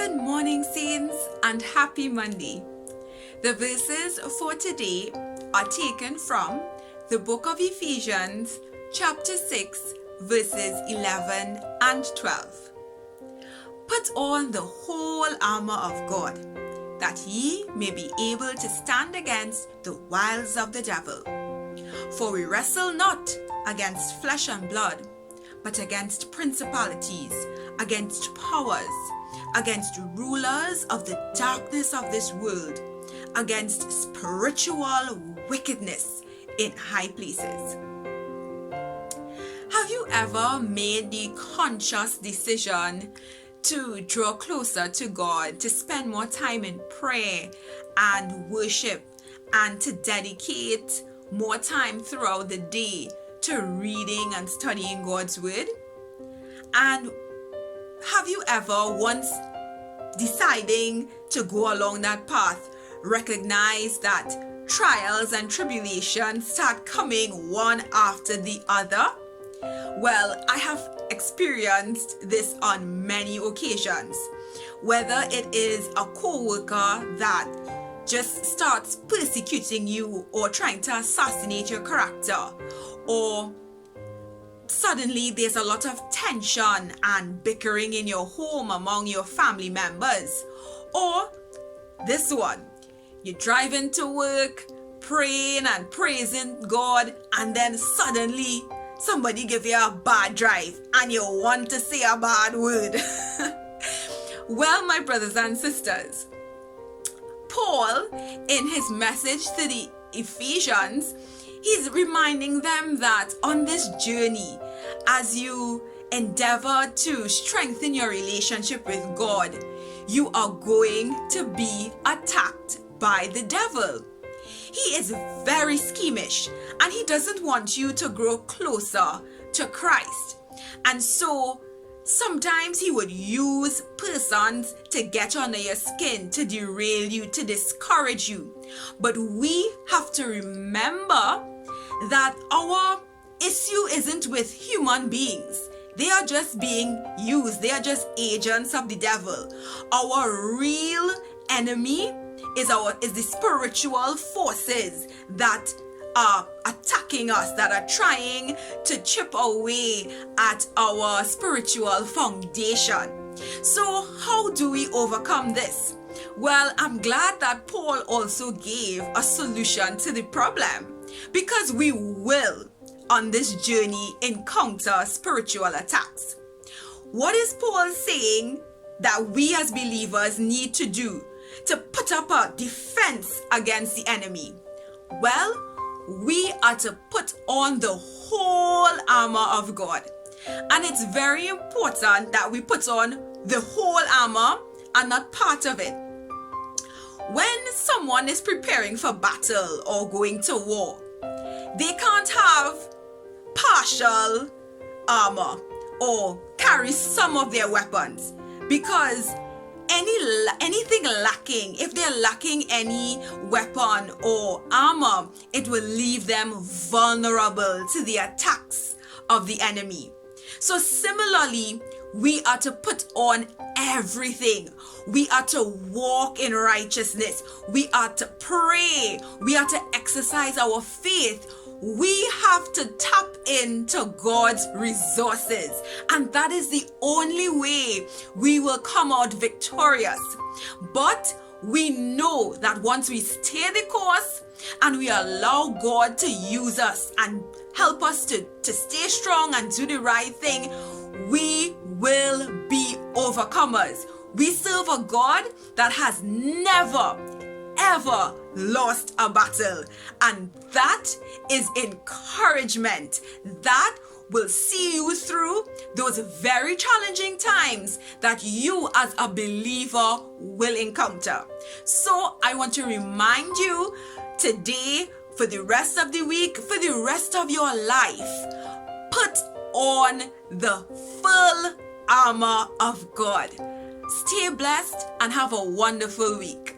Good morning, saints, and happy Monday. The verses for today are taken from the book of Ephesians, chapter 6, verses 11 and 12. Put on the whole armor of God, that ye may be able to stand against the wiles of the devil. For we wrestle not against flesh and blood, but against principalities, against powers, against rulers of the darkness of this world, against spiritual wickedness in high places. Have you ever made the conscious decision to draw closer to God, to spend more time in prayer and worship, and to dedicate more time throughout the day to reading and studying God's word? And have you ever, once deciding to go along that path, recognized that trials and tribulations start coming one after the other? Well, I have experienced this on many occasions. Whether it is a co-worker that just starts persecuting you or trying to assassinate your character, or suddenly there's a lot of tension and bickering in your home among your family members, or this one, you're driving to work, praying and praising God, and then suddenly somebody give you a bad drive and you want to say a bad word. Well, my brothers and sisters, Paul, in his message to the Ephesians, he's reminding them that on this journey, as you endeavor to strengthen your relationship with God, you are going to be attacked by the devil. He is very schemish and he doesn't want you to grow closer to Christ. And so sometimes he would use persons to get under your skin, to derail you, to discourage you. But we have to remember that our issue isn't with human beings. They are just being used. They are just agents of the devil. Our real enemy is the spiritual forces that are attacking us, that are trying to chip away at our spiritual foundation. So how do we overcome this? Well, I'm glad that Paul also gave a solution to the problem, because we will on this journey encounter spiritual attacks. What is Paul saying that we as believers need to do to put up a defense against the enemy? Well, we are to put on the whole armor of God. And it's very important that we put on the whole armor and not part of it. When someone is preparing for battle or going to war, they can't have partial armor or carry some of their weapons, because anything lacking, if they're lacking any weapon or armor, it will leave them vulnerable to the attacks of the enemy. So similarly, we are to put on everything. We are to walk in righteousness. We are to pray. We are to exercise our faith. We have to tap into God's resources, and that is the only way we will come out victorious. But we know that once we stay the course and we allow God to use us and help us to stay strong and do the right thing, we will be overcomers. We serve a God that has never ever lost a battle, and that is encouragement that will see you through those very challenging times that you as a believer will encounter. So I want to remind you today, for the rest of the week, for the rest of your life, put on the full armor of God. Stay blessed and have a wonderful week.